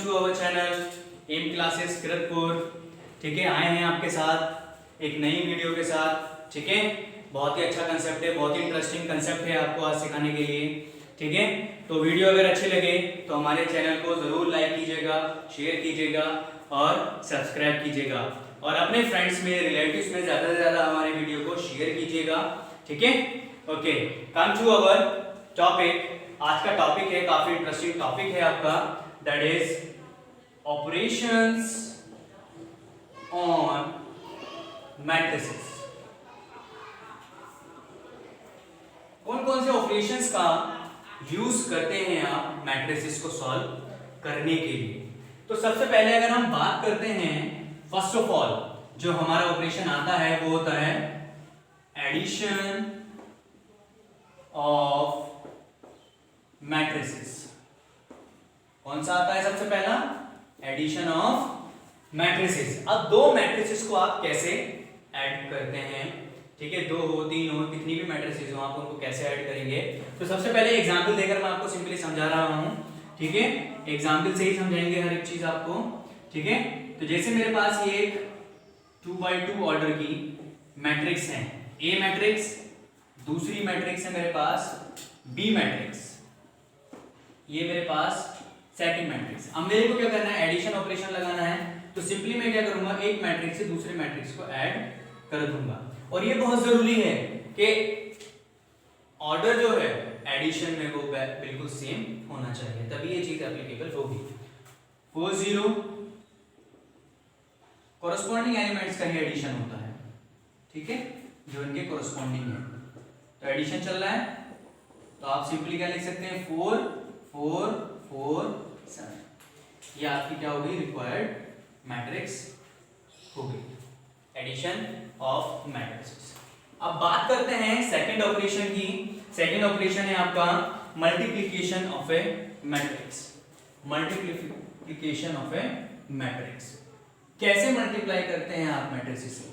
To our channel M classes Kiratpur. ठीक है, आए हैं आपके साथ एक नई वीडियो के साथ। ठीक है, बहुत ही अच्छा कंसेप्ट है, बहुत ही इंटरेस्टिंग कंसेप्ट है आपको आज सिखाने के लिए। ठीक है, तो वीडियो अगर अच्छी लगे तो हमारे चैनल को जरूर लाइक कीजिएगा, शेयर कीजिएगा और सब्सक्राइब कीजिएगा और अपने फ्रेंड्स में, रिलेटिव्स में ज़्यादा से ज़्यादा हमारे वीडियो को शेयर कीजिएगा। ठीक है, okay, come to our topic. आज का टॉपिक है, काफी इंटरेस्टिंग टॉपिक है आपका, that is operations on matrices. कौन कौन से ऑपरेशंस का यूज करते हैं आप मैट्रिसेस को सॉल्व करने के लिए। तो सबसे पहले अगर हम बात करते हैं, फर्स्ट ऑफ ऑल जो हमारा ऑपरेशन आता है वो होता है एडिशन ऑफ मैट्रिसेस। कौन सा आता है सबसे पहला? Addition of matrices. अब दो मैट्रिसेस को आप कैसे ऐड करते हैं, ठीक है, दो हो, तीन हो, कितनी भी मैट्रिसेस हो, आप उनको कैसे ऐड करेंगे। तो सबसे पहले एग्जांपल देकर मैं आपको सिंपली समझा रहा हूं। ठीक है, एग्जांपल से ही समझाएंगे हर एक चीज आपको। ठीक है, तो जैसे मेरे पास ये एक 2x2 ऑर्डर की मैट्रिक्स है, ए मैट्रिक्स, दूसरी मैट्रिक्स है मेरे पास बी मैट्रिक्स, ये मेरे पास सेकंड मैट्रिक्स। अब मेरे को क्या करना है, एडिशन ऑपरेशन लगाना है। तो सिंपली मैं क्या करूंगा, एक मैट्रिक्स से दूसरे मैट्रिक्स को ऐड कर दूंगा। और ये बहुत जरूरी है कि ऑर्डर जो है एडिशन में वो बिल्कुल सेम होना चाहिए, तभी ये चीज एप्लीकेबल होगी। 4 0 कॉरस्पॉन्डिंग एलिमेंट्स का ही एडिशन होता है। ठीक है, जो इनके कॉरस्पॉन्डिंग है। तो एडिशन चल रहा है, तो आप सिंपली क्या लिख सकते हैं, 4 4 4 7। ये आपकी क्या होगी, रिक्वायर्ड मैट्रिक्स हो गई, एडिशन ऑफ मैट्रिक्स। अब बात करते हैं सेकंड ऑपरेशन की। सेकंड ऑपरेशन है आपका multiplication of A matrix. Multiplication of A matrix, कैसे मल्टीप्लाई करते हैं आप मैट्रिक्स से?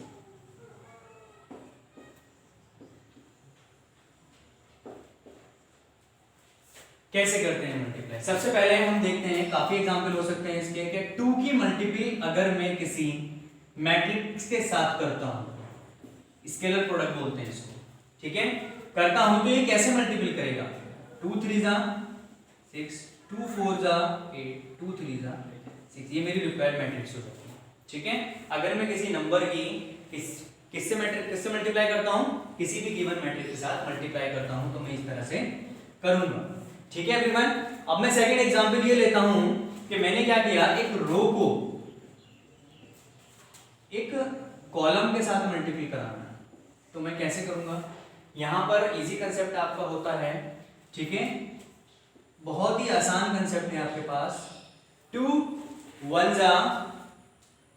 कैसे करते हैं मल्टीप्लाई? सबसे पहले हम देखते हैं, काफी एग्जांपल हो सकते हैं इसके, कि 2 की मल्टीपल अगर मैं किसी मैट्रिक्स के साथ करता हूं, स्केलर प्रोडक्ट बोलते हैं इसको, ठीक है, करता हूं तो ये कैसे मल्टीपल करेगा? 2 3 जा 6, 2 4 जा 8, 2 3 जा 6, ये मेरी रिक्वायर्ड मैट्रिक्स हो जाती है। ठीक है, अगर मैं किसी नंबर की किससे मल्टीप्लाई करता हूं, किसी भी गिवन मैट्रिक्स के साथ मल्टीप्लाई करता हूं, तो मैं इस तरह से करूंगा। ठीक है एवरीवन, अब मैं सेकंड एग्जांपल ये लेता हूं कि मैंने क्या किया, एक रो को एक कॉलम के साथ मल्टीप्लाई कराना है। तो मैं कैसे करूंगा? यहां पर इजी कंसेप्ट आपका होता है। ठीक है, बहुत ही आसान कंसेप्ट है आपके पास। 2 1 जा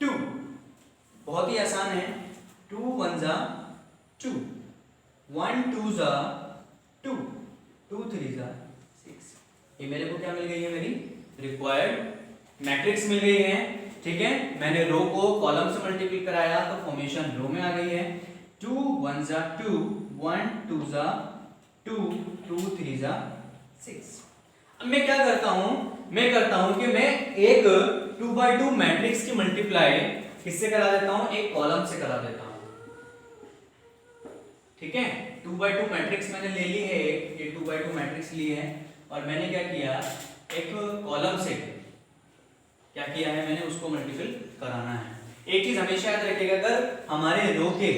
2, बहुत ही आसान है। 2 1 जा 2, 1 2 जा 2, 2 3 जा 6। ये मेरे को क्या मिल गई है, मेरी रिक्वायर्ड मैट्रिक्स मिल गई है। ठीक है, मैंने रो को कॉलम से मल्टीप्लाई कराया तो फॉर्मेशन रो में आ गई है। 2 1 जा 2, 1 2 जा 2, 2 3 जा 6। अब मैं क्या करता हूं, मैं करता हूं कि मैं एक 2x2 मैट्रिक्स की मल्टीप्लाई किससे करा देता हूं, एक कॉलम से करा देता हूं। ठीक है, 2x2 मैट्रिक्स मैंने ले ली है, एक 2x2 मैट्रिक्स ली है और मैंने क्या किया, एक कॉलम से क्या किया है, मैंने उसको मल्टीपल कराना है। एक चीज हमेशा याद रखिएगा, अगर हमारे रो के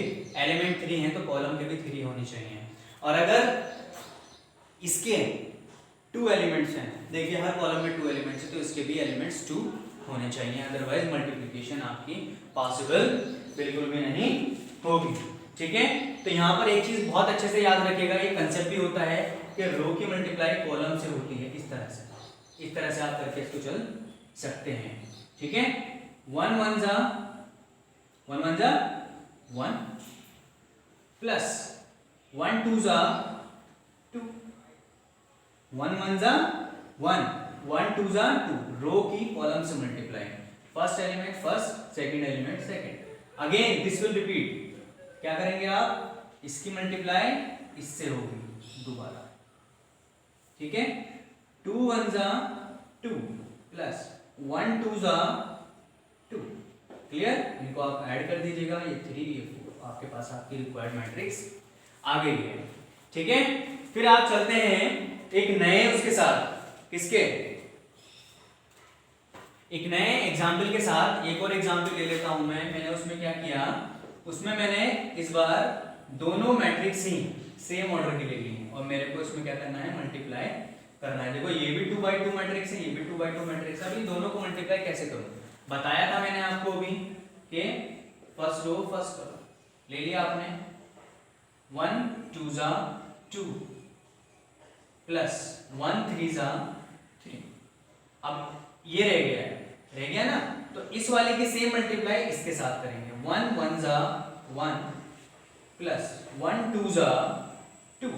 एलिमेंट 3 हैं तो कॉलम के भी 3 होनी चाहिए। और अगर इसके 2 एलिमेंट्स हैं, देखिए हर कॉलम में 2 एलिमेंट्स हैं, तो इसके भी एलिमेंट्स 2 होने चाहिए, अदरवाइज मल्टीप्लिकेशन आपकी पॉसिबल बिल्कुल भी नहीं होगी। ठीक है, तो यहाँ पर एक चीज बहुत अच्छे से याद रखिएगा, ये कंसेप्ट भी होता है कि रो की मल्टीप्लाई कॉलम से होती है। इस तरह से आप करके इसको चल सकते हैं। ठीक है, 1 1 जा 1 प्लस 1 2 जा 2, 1 1 जा 1, 1 2 जा 2, रो की कॉलम से multiply, first element first, second element second. Again this will repeat. क्या करेंगे आप, इसकी मल्टीप्लाई इससे होगी दोबारा। ठीक है, 2 1 जा 2 प्लस 1 2 जा 2। क्लियर? इनको आप ऐड कर दीजिएगा, ये 3 ये 4, आपके पास आपकी रिक्वायर्ड मैट्रिक्स आ गई है। ठीक है, फिर आप चलते हैं एक नए उसके साथ, किसके, एक नए एग्जाम्पल के साथ। एक और एग्जाम्पल ले लेता हूं मैंने उसमें क्या किया, उसमें मैंने इस बार दोनों मैट्रिक्स ही सेम ऑर्डर की ले ली है और मेरे को इसमें क्या करना है, मल्टीप्लाई करना है। देखो ये भी 2/2 मैट्रिक्स है, ये भी 2/2 मैट्रिक्स है। अभी दोनों को मल्टीप्लाई कैसे करूं, बताया था मैंने आपको अभी कि फर्स्ट रो फर्स्ट कॉलम ले लिया आपने, 1 2 जा 2 प्लस 1 3 जा 3। अब ये रह गया ना, तो इस वाले की सेम मल्टीप्लाई इसके साथ करेंगे, 1 1 जा 1 प्लस 1 2 जा 2।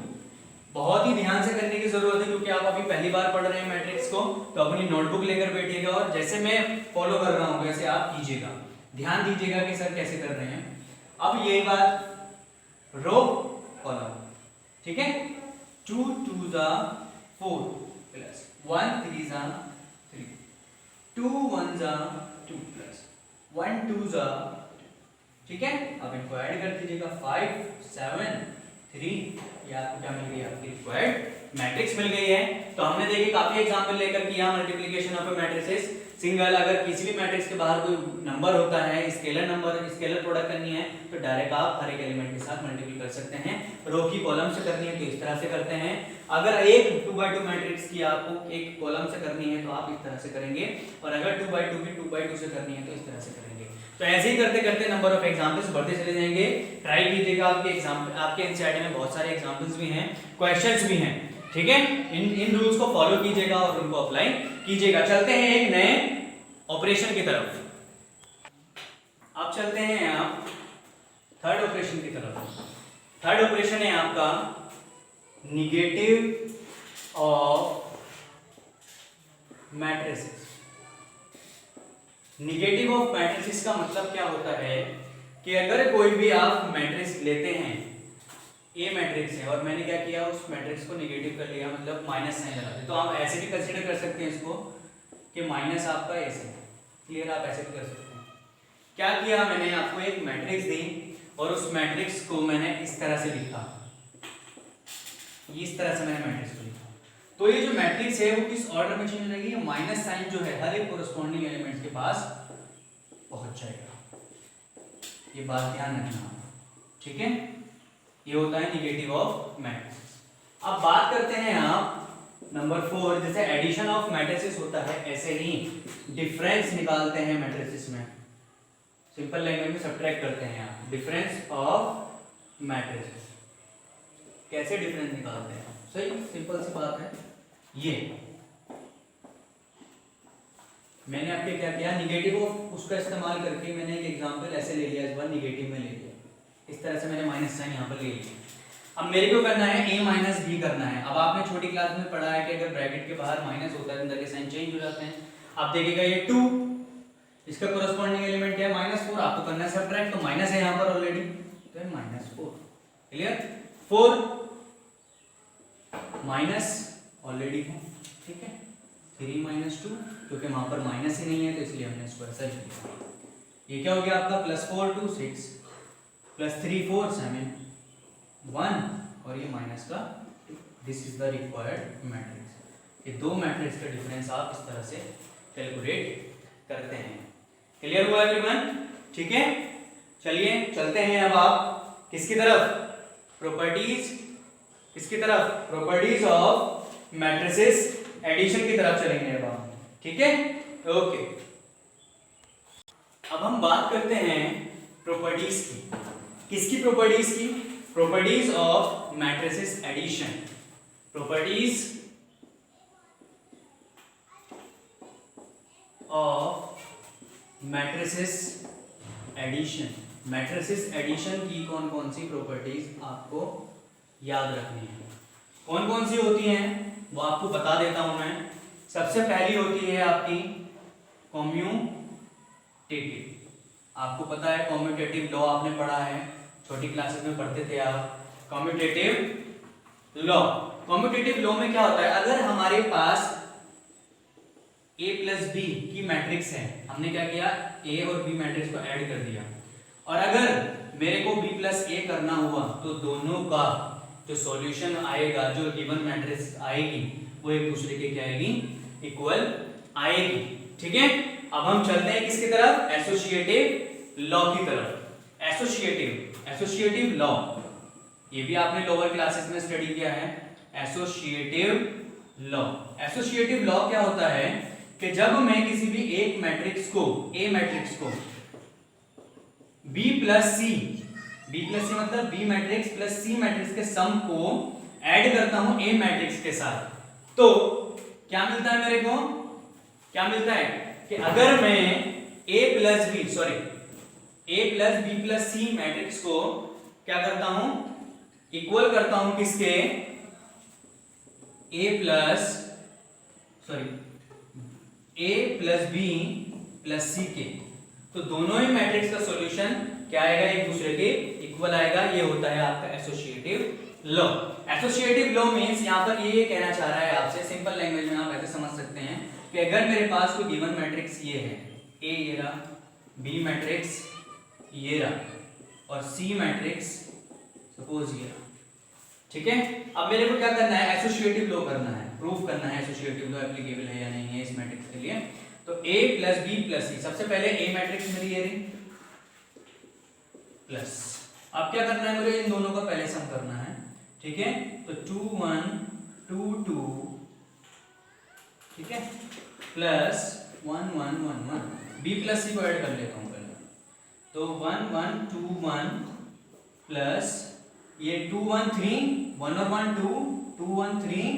बहुत ही ध्यान से करने की जरूरत है क्योंकि आप अभी पहली बार पढ़ रहे हैं मैट्रिक्स को, तो अपनी नोटबुक लेकर बैठिएगा और जैसे मैं फॉलो कर रहा हूं वैसे आप कीजिएगा, ध्यान दीजिएगा कि सर कैसे कर रहे हैं। अब यही बात रो कॉलम, ठीक है, 2 2 जा 4 प्लस 1 3 जा 3, 2 1 जा 2 प्लस 1 2 जा 2। ठीक है, अब इनको ऐड कर दीजिएगा, 5 7 3, ये आपको क्या मिल गई, आपकी रिक्वायर्ड मैट्रिक्स मिल गई है। तो हमने देखिए काफी एग्जांपल लेकर किया मल्टीप्लिकेशन ऑफ मैट्रिसेस सिंगल। अगर किसी भी मैट्रिक्स के बाहर कोई नंबर होता है, स्केलर नंबर, स्केलर प्रोडक्ट करनी है तो डायरेक्ट आप हर एक एलिमेंट के साथ मल्टीप्लाई कर सकते हैं। रो की कॉलम से करनी है तो इस तरह से करते हैं। अगर एक 2/2 मैट्रिक्स की आपको एक कॉलम से करनी है तो आप इस तरह से करेंगे, और अगर 2/2 की 2/2 से करनी है तो इस तरह से करेंगे। तो ऐसे ही करते करते नंबर ऑफ एग्जांपल्स बढ़ते चले जाएंगे। ट्राई कीजिएगा, आपके एग्जाम आपके एनसीईआरटी में बहुत सारे एग्जांपल्स भी हैं, क्वेश्चंस भी हैं। ठीक है, इन रूल्स को फॉलो कीजिएगा और उनको अप्लाई कीजिएगा। चलते हैं एक नए ऑपरेशन की तरफ। अब चलते हैं आप थर्ड ऑपरेशन की तरफ। थर्ड ऑपरेशन है आपका negative of matrices. Negative of matrices का मतलब क्या होता है कि अगर कोई भी आप मैट्रिक्स लेते हैं, ए मैट्रिक्स है और मैंने क्या किया, उस मैट्रिक्स को निगेटिव कर लिया, मतलब माइनस साइन लगा दिया, तो आप ऐसे भी कंसीडर कर सकते हैं इसको कि माइनस आपका ऐसे। क्लियर, आप ऐसे भी कर सकते हैं। क्या किया, मैंने आपको एक मैट्रिक्स दी और उस मैट्रिक्स को मैंने इस तरह से लिखा, इस तरह से मैंने मैट्रिक्स को लिखा। तो ये जो मैट्रिक्स है वो किस ऑर्डर में चेंज रहेगी, माइनस साइन जो है हर एक कोरस्पॉन्डिंग एलिमेंट के पास पहुंच जाएगा। ये बात ध्यान रखना, ठीक है। ये होता है निगेटिव ऑफ मैट्रिसेस। अब बात करते हैं आप नंबर 4, जैसे एडिशन ऑफ मैट्रिसेस होता है ऐसे ही डिफरेंस निकालते हैं मैट्रिसेस में। सिंपल लैंग्वेज में सब्ट्रैक्ट करते हैं आप, डिफरेंस ऑफ मैट्रिसेस। कैसे डिफरेंस निकालते हैं, सही सिंपल सी बात है। ये मैंने आपके क्या किया, निगेटिव ऑफ उसका इस्तेमाल करके मैंने एक एग्जांपल ऐसे ले लिया, इस बार निगेटिव में ले लिया, इस तरह से मैंने माइनस साइन यहाँ पर ले लिया। अब मेरे को करना है a माइनस बी करना है। अब आपने छोटी क्लास में पढ़ा है कि अगर ब्रैकेट के बाहर माइनस होता है अंदर के साइन चेंज हो जाते हैं। आप देखिएगा ये 2, इसका कोरस्पॉन्डिंग एलिमेंट क्या है, -4, आपको करना है सब्ट्रैक्ट, तो माइनस है यहाँ पर ऑलरेडी, तो है -4। क्लियर, 4 माइनस ऑलरेडी है, ठीक है, 3 - 2, क्योंकि वहां पर माइनस ही नहीं है तो इसलिए हमने इसको ऐसा लिखा। ये क्या हो गया आपका, +4 2 6 +3 4 7 1 और ये माइनस का 2। This is the required matrix. ये दो मैट्रिक्स का डिफरेंस आप इस तरह से कैलकुलेट करते हैं। क्लियर हुआ एवरीवन, ठीक है। चलिए चलते हैं अब आप किसकी तरफ, प्रॉपर्टीज, किसकी तरफ, प्रॉपर्टीज ऑफ मैट्रिसेस एडिशन की तरफ चलेंगे अब हम, ठीक है, ओके। अब हम बात करते हैं प्रॉपर्टीज की, किसकी प्रॉपर्टीज की, properties of matrices addition. Properties of matrices addition. Matrices addition की कौन कौन सी प्रॉपर्टीज आपको याद रखनी है, कौन कौन सी होती हैं वो आपको बता देता हूं मैं। सबसे पहली होती है आपकी कम्यूटेटिव। आपको पता है कम्यूटेटिव लॉ आपने पढ़ा है, छोटी क्लासेस में पढ़ते थे आप, कम्यूटेटिव लॉ। कम्यूटेटिव लॉ में क्या होता है, अगर हमारे पास ए प्लस बी की मैट्रिक्स है, हमने क्या किया, ए और बी मैट्रिक्स को ऐड कर दिया, और अगर मेरे को बी प्लस ए करना हुआ तो दोनों का जो सॉल्यूशन आएगा, जो गिवन मैट्रिक्स आएगी, वो एक दूसरे के क्या आएगी, इक्वल आएगी। ठीक है, अब हम चलते हैं किसकी तरफ, एसोसिएटिव लॉ की तरफ। एसोसिएटिव लॉ, ये भी आपने लोअर क्लासेस में स्टडी किया है। एसोसिएटिव लॉ क्या होता है कि जब मैं किसी भी एक मैट्रिक्स को, ए मैट्रिक्स को बी प्लस सी मतलब B matrix plus C matrix के सम को ऐड करता हूं ए मैट्रिक्स के साथ, तो क्या मिलता है मेरे को, क्या मिलता है कि अगर मैं A plus B plus C matrix को क्या करता हूं, इक्वल करता हूं किसके, A plus B plus C के, तो दोनों ही मैट्रिक्स का सॉल्यूशन क्या आएगा, एक दूसरे के इक्वल आएगा। ये होता है आपका associative law. Associative law means यहां पर ये कहना चाह रहा है आपसे, सिंपल लैंग्वेज में आप ऐसे समझ सकते हैं कि अगर मेरे पास कोई गिवन मैट्रिक्स ये है, ए ये रहा, बी मैट्रिक्स ये रहा और सी मैट्रिक्स सपोज ये रहा। ठीक है, अब मेरे को क्या करना है, एसोसिएटिव लॉ करना है, प्रूफ करना है एसोसिएटिव लॉ एप्लीकेबल है या नहीं है इस मैट्रिक्स के लिए। तो a प्लस बी प्लस सी, सबसे पहले a मैट्रिक्स मेरी ये रही प्लस, अब क्या करना है मुझे, इन दोनों का पहले सम करना है। ठीक है, तो 2 1 2 2, ठीक है, प्लस 1 1 1 1, b प्लस सी को ऐड कर लेता हूं पहले, तो 1 1 2 1 प्लस ये 2 1 3, 1 और 1 2, 2 1 3,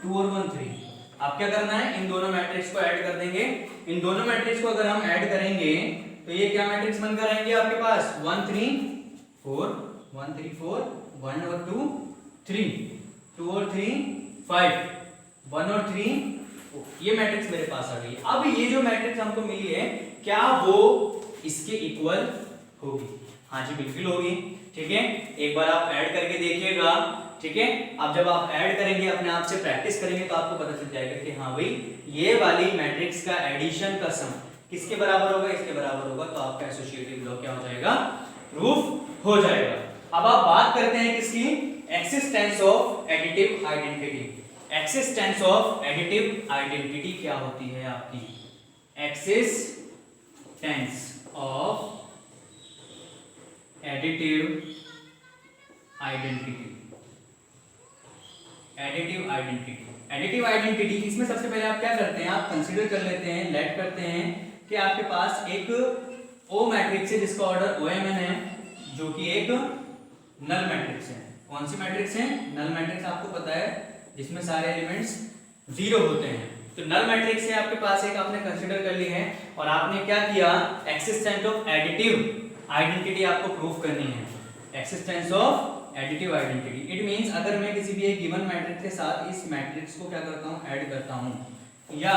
2 और 1 3। अब क्या करना है, इन दोनों मैट्रिक्स को ऐड कर देंगे। इन दोनों मैट्रिक्स को अगर हम ऐड करेंगे तो ये क्या मैट्रिक्स बनकर आएंगे आपके पास, 1 3 4, 1 3 4, 1 और 2 3, 2 और 3 5, 1 और 3, ये मैट्रिक्स मेरे पास आ गई। अब ये जो मैट्रिक्स हमको मिली है, क्या वो इसके इक्वल होगी? हाँ जी बिल्कुल होगी। ठीक है, एक बार आप ऐड करके देखिएगा। ठीक है, अब जब आप ऐड करेंगे, अपने आप से प्रैक्टिस करेंगे, तो आपको पता चल जाएगा कि हाँ भाई ये वाली मैट्रिक्स का एडिशन का सम किसके बराबर होगा, इसके बराबर होगा, तो आपका एसोसिएटिव लॉ क्या हो जाएगा, प्रूफ हो जाएगा। अब आप बात करते हैं किसकी, existence of additive identity. Existence of additive identity क्या होती है आपकी, existence of additive identity. Additive identity इसमें सबसे पहले आप क्या करते हैं, आप कंसीडर कर लेते हैं, लेट करते हैं कि आपके पास एक ओ मैट्रिक्स है जिसका ऑर्डर OMn है, जो कि एक नल मैट्रिक्स है। कौन सी मैट्रिक्स है, नल मैट्रिक्स, आपको पता है जिसमें सारे एलिमेंट्स 0 होते हैं। तो नल मैट्रिक्स है आपके पास एक, आपने कंसीडर कर ली है, और आपने क्या किया, एक्सिस्टेंस ऑफ एडिटिव आइडेंटिटी आपको प्रूफ करनी है। Existence of additive identity, it means अगर मैं किसी भी एक गिवन मैट्रिक्स के साथ इस मैट्रिक्स को क्या करता हूं, ऐड करता हूं, या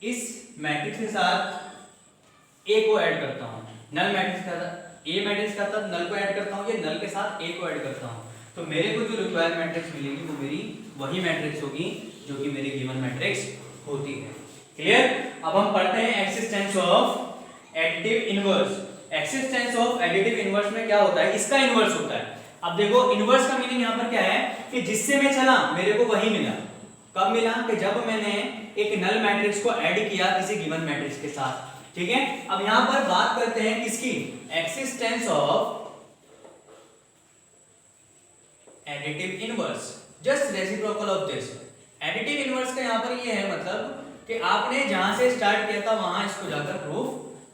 इस मैट्रिक्स के साथ ए को ऐड करता हूं, नल मैट्रिक्स के साथ ए मैट्रिक्स के साथ नल को ऐड करता हूं, या नल के साथ ए को ऐड करता हूं, तो मेरे को जो रिक्वायर्ड मैट्रिक्स मिलेगी वो मेरी वही मैट्रिक्स होगी जो कि मेरी गिवन मैट्रिक्स होती है। क्लियर? अब हम पढ़ते हैं existence of additive inverse. Existence of additive inverse में क्या होता है, इसका इनवर्स होता है। अब देखो इनवर्स का मीनिंग यहां पर क्या है कि जिससे मैं चला मेरे को वही मिला। कब मिला, कि जब मैंने एक नल मैट्रिक्स को ऐड किया किसी गिवन मैट्रिक्स के साथ। ठीक है, अब यहां पर बात करते हैं किसकी, existence of additive inverse, just reciprocal of this. Additive inverse का यहां पर ये है मतलब कि आपने जहां से स्टार्ट किया था वहां इसको जाकर प्रूफ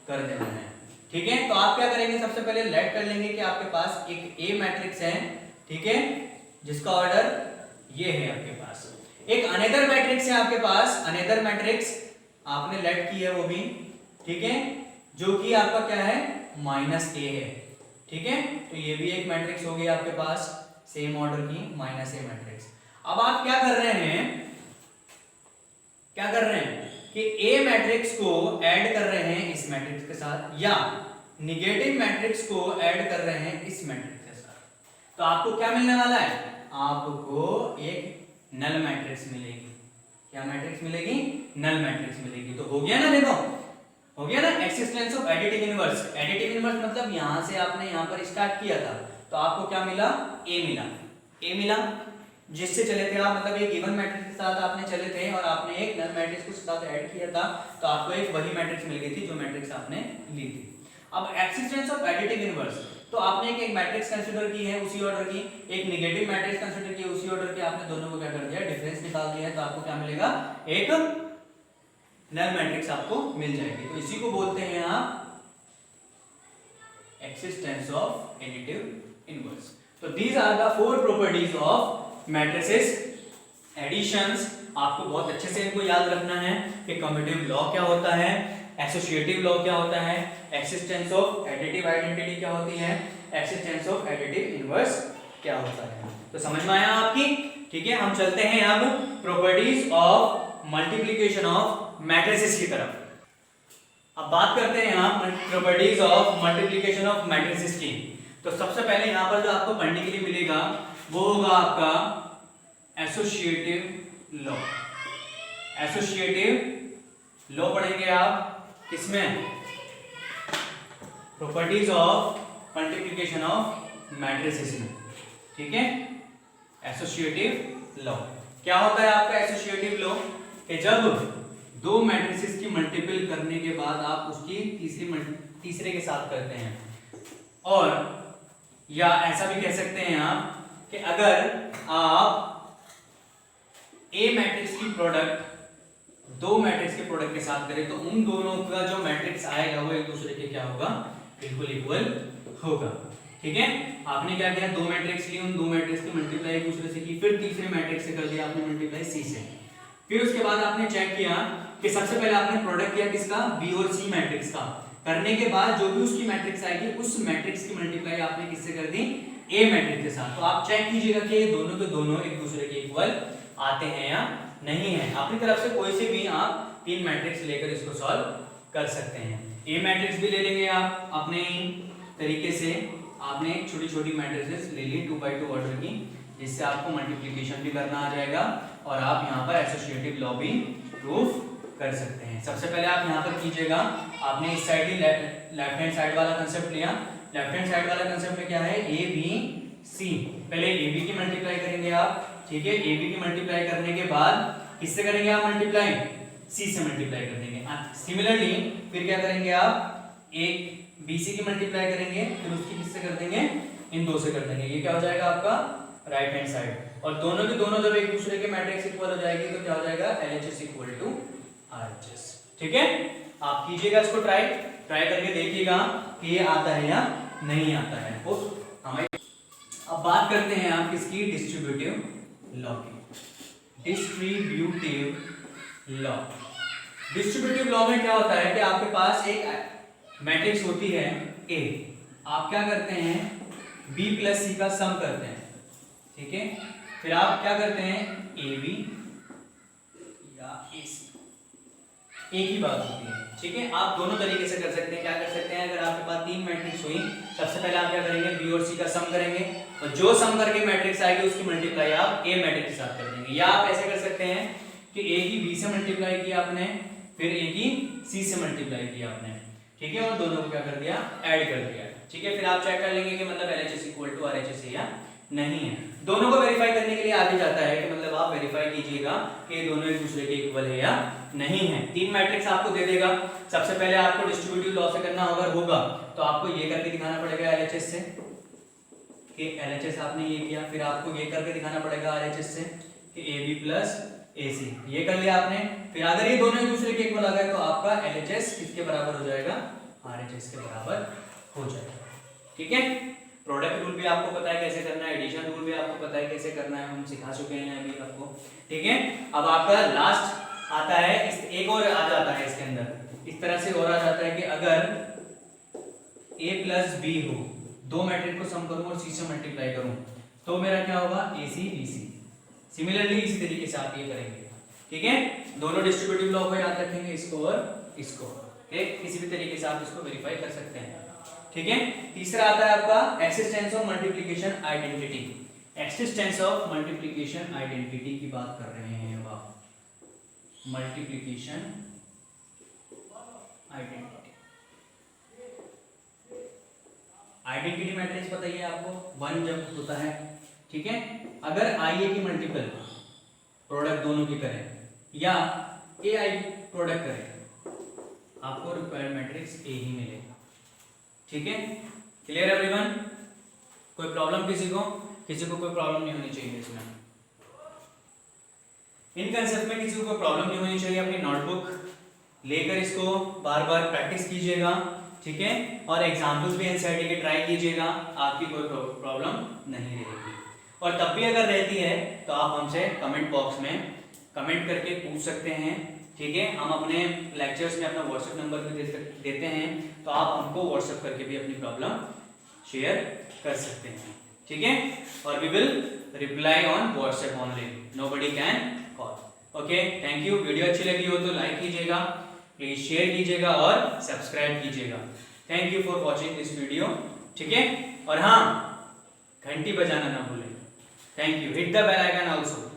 कर देना है। ठीक है, तो आप क्या करेंगे, सबसे पहले लेट कर लेंगे कि आपके पास एक ए मैट्रिक्स है, ठीक है, जिसका ऑर्डर ये है आपके पास। एक अनदर मैट्रिक्स है आपके पास, अनदर मैट्रिक्स आपने लेट की है वो भी, ठीक है, जो कि आपका क्या है, माइनस ए है। ठीक है, तो ये भी एक मैट्रिक्स होगी आपके पास सेम ऑर्डर की, माइनस ए मैट्रिक्स। अब आप क्या कर रहे हैं, क्या कर रहे हैं कि ए मैट्रिक्स को ऐड कर रहे हैं इस मैट्रिक्स के साथ, या निगेटिव मैट्रिक्स को ऐड कर रहे हैं इस मैट्रिक्स के साथ। तो आपको क्या मिलने वाला है, आपको एक नल मैट्रिक्स मिलेगी। क्या मैट्रिक्स मिलेगी? नल मैट्रिक्स मिलेगी। तो हो गया ना, देखो हो गया ना existence of additive inverse. Additive inverse मतलब यहां से आपने यहां पर स्टार्ट किया था तो आपको क्या मिला? ए मिला। ए मिला जिससे चले थे आप, मतलब एक गिवन मैट्रिक्स के साथ आपने चले थे और आपने एक नल मैट्रिक्स को साथ ऐड किया था तो आपको एक वही मैट्रिक्स मिल गई थी जो मैट्रिक्स आपने ली थी। अब एक्सिस्टेंस ऑफ एडिटिव इनवर्स, तो आपने एक मैट्रिक्स कंसीडर की है उसी ऑर्डर की, एक नेगेटिव मैट्रिक्स कंसीडर की उसी ऑर्डर की, आपने दोनों को क्या कर दिया? डिफरेंस निकाल दिया है, तो आपको क्या मिलेगा? एक नल मैट्रिक्स आपको मिल जाएगी। तो इसी को बोलते हैं आप एक्सिस्टेंस ऑफ एडिटिव इनवर्स। तो these are the 4 properties of matrices additions. आपको बहुत अच्छे से इनको याद रखना है कि कम्यूटेटिव लॉ क्या होता है, एसोसिएटिव लॉ क्या होता है, एक्सिस्टेंस ऑफ एडिटिव आइडेंटिटी क्या होती है, एक्सिस्टेंस ऑफ एडिटिव इनवर्स क्या होता है। तो समझ में आया आपकी? ठीक है, हम चलते हैं अब properties of multiplication of matrices की तरफ। अब बात करते हैं यहाँ properties of multiplication of matrices की। तो सबसे पहले यहाँ पर जो आपको पढ़ने के लिए मिलेगा वो होगा आपका एसोसिएटिव लॉ। एसोसिएटिव लॉ पढ़ेंगे आप किसमें? Properties of multiplication of matrices में। ठीक है, एसोसिएटिव लॉ क्या होता है आपका? एसोसिएटिव लॉ कि जब दो मैट्रिसेस की मल्टीपल करने के बाद आप उसकी तीसरे के साथ करते हैं, और या ऐसा भी कह सकते हैं आप कि अगर आप ए मैट्रिक्स की प्रोडक्ट दो मैट्रिक्स के प्रोडक्ट के साथ करें तो उन दोनों का जो मैट्रिक्स आएगा वो एक दूसरे के क्या होगा? बिल्कुल इक्वल होगा। ठीक है, आपने क्या किया? दो मैट्रिक्स ली, उन दो मैट्रिक्स की मल्टीप्लाई एक दूसरे से की, फिर तीसरे मैट्रिक्स से कर दिया आपने मल्टीप्लाई सी से। फिर उसके बाद आपने चेक किया कि सबसे पहले आपने प्रोडक्ट किया किसका? बी और सी मैट्रिक्स का। करने के बाद जो भी उसकी मैट्रिक्स आएगी उस मैट्रिक्स की मल्टीप्लाई आपने किससे कर दी? ए मैट्रिक्स के साथ। तो आप चेक कीजिएगा कि ये दोनों के दोनों एक दूसरे के इक्वल आते हैं या नहीं है। अपनी तरफ से कोई से भी आप तीन मैट्रिक्स लेकर इसको सॉल्व कर सकते हैं। ए मैट्रिक्स भी ले लेंगे आप अपने तरीके से। आपने छोटी छोटी मैट्रिसेस ले ली 2x2 ऑर्डर की, जिससे आपको मल्टीप्लिकेशन भी करना आ जाएगा और आप यहाँ पर एसोसिएटिव लॉ भी प्रूफ कर सकते हैं। सबसे पहले आप यहाँ पर कीजिएगा, आपने इस साइड ही लेफ्ट हैंड साइड वाला कंसेप्ट लिया। लेफ्ट हैंड साइड वाला कंसेप्ट में क्या है? A B C. पहले ए बी की मल्टीप्लाई करेंगे आप। ठीक है, ए बी की मल्टीप्लाई करने के बाद किससे करेंगे आप मल्टीप्लाई? सी से मल्टीप्लाई कर देंगे। सिमिलरली फिर क्या करेंगे आप? एक BC की मल्टीप्लाई करेंगे, फिर उसकी किससे कर देंगे? इन दो से कर देंगे। ये क्या हो जाएगा आपका? Right hand side. और दोनों के दोनों जब एक दूसरे के मैट्रिक्स इक्वल हो जाएगी तो क्या हो जाएगा? LHS equal to RHS। ठीक है, आप कीजिएगा इसको ट्राई करके देखिएगा कि ये आता है या नहीं आता है। अब बात करते हैं आप किसकी? डिस्ट्रीब्यूटिव लॉ की। Distributive law. डिस्ट्रीब्यूटिव लॉ में क्या होता है कि आपके पास एक मैट्रिक्स होती है A, आप क्या करते हैं? B प्लस C का सम करते हैं। ठीक है, फिर आप क्या करते हैं? AB या AC, एक ही बात होती है। ठीक है, आप दोनों तरीके से कर सकते हैं। क्या कर सकते हैं? अगर आपके पास तीन मैट्रिक्स हुई, सबसे पहले आप क्या करेंगे? B और C का सम करेंगे और जो सम करके मैट्रिक्स आएगी उसकी मल्टीप्लाई आप A मैट्रिक्स के साथ कर देंगे। या आप ऐसे कर सकते हैं कि A की B से मल्टीप्लाई की आपने, फिर A की C से मल्टीप्लाई की आपने। ठीक है, और दोनों को क्या कर दिया? ऐड कर दिया। ठीक है, फिर आप चेक कर लेंगे कि मतलब LHS इक्वल टू RHS है या नहीं है। दोनों को वेरीफाई करने के लिए आगे जाता है कि मतलब आप वेरीफाई कीजिएगा कि ये दोनों एक दूसरे के इक्वल है या नहीं है। तीन मैट्रिक्स आपको दे देगा। सबसे पहले आपको डिस्ट्रीब्यूटिव लॉ से करना होगा तो आपको ये करके दिखाना पड़ेगा LHS से कि LHS आपने ये किया, फिर आपको ये करके दिखाना पड़ेगा RHS से कि AB प्लस AC। ये कर लिया आपने। फिर अगर ये दोनों एक दूसरे के इक्वल आ गए तो आपका LHS किसके बराबर हो जाएगा? RHS के बराबर हो जाएगा। ठीक है, प्रोडक्ट रूल भी आपको पता है कैसे करना है, एडिशन रूल भी आपको पता है कैसे करना है, हम सिखा चुके हैं अभी आपको। ठीक है, अब आपका लास्ट आता है, एक और आ जाता है इसके अंदर, इस तरह से और आ जाता है कि अगर A प्लस B हो, दो मैट्रिक्स को सम करूं और C से मल्टीप्लाई करूं तो मेरा क्या होगा? AC BC। सिमिलरली इसी तरीके से आप ये करेंगे। ठीक है, दोनों डिस्ट्रीब्यूटिव लॉ को याद रखेंगे, इसको और इसको। किसी भी तरीके से आप इसको वेरीफाई कर सकते हैं। ठीक है, तीसरा आता है आपका existence of multiplication identity. Existence of multiplication identity की बात कर रहे हैं अब आप। Multiplication identity. आइडेंटिटी मैट्रिक्स पता ही है आपको, 1 जब होता है, ठीक है। अगर आई ए की मल्टीपल प्रोडक्ट दोनों की करें या ए आई प्रोडक्ट करें, आपको रिक्वायर्ड मैट्रिक्स ए ही मिलेगा, ठीक है। Clear everyone? कोई प्रॉब्लम किसी को कोई प्रॉब्लम नहीं होनी चाहिए इसमें। इन कंसेप्ट में किसी को कोई प्रॉब्लम नहीं होनी चाहिए। अपनी नोटबुक लेकर इसको बार बार प्रैक्टिस कीजिएगा, ठीक है। और एग्जाम्पल्स भी एनसीईआरटी के ट्राई कीजिएगा, आपकी कोई प्रॉब्लम नहीं रहेगी। और तब भी अगर रहती है तो आप हमसे कमेंट बॉक्स में कमेंट करके पूछ सकते हैं, ठीक है। हम अपने लेक्चर्स में अपना व्हाट्सएप नंबर भी देते हैं, तो आप हमको व्हाट्सएप करके भी अपनी प्रॉब्लम शेयर कर सकते हैं, ठीक है। और we will reply on WhatsApp only, nobody can call. Okay, thank you. Video अच्छी लगी हो तो लाइक कीजिएगा, प्लीज शेयर कीजिएगा और सब्सक्राइब कीजिएगा। Thank you for watching this video, ठीक है। और हाँ, घंटी बजाना ना भूलें। Thank you. Hit the bell icon also.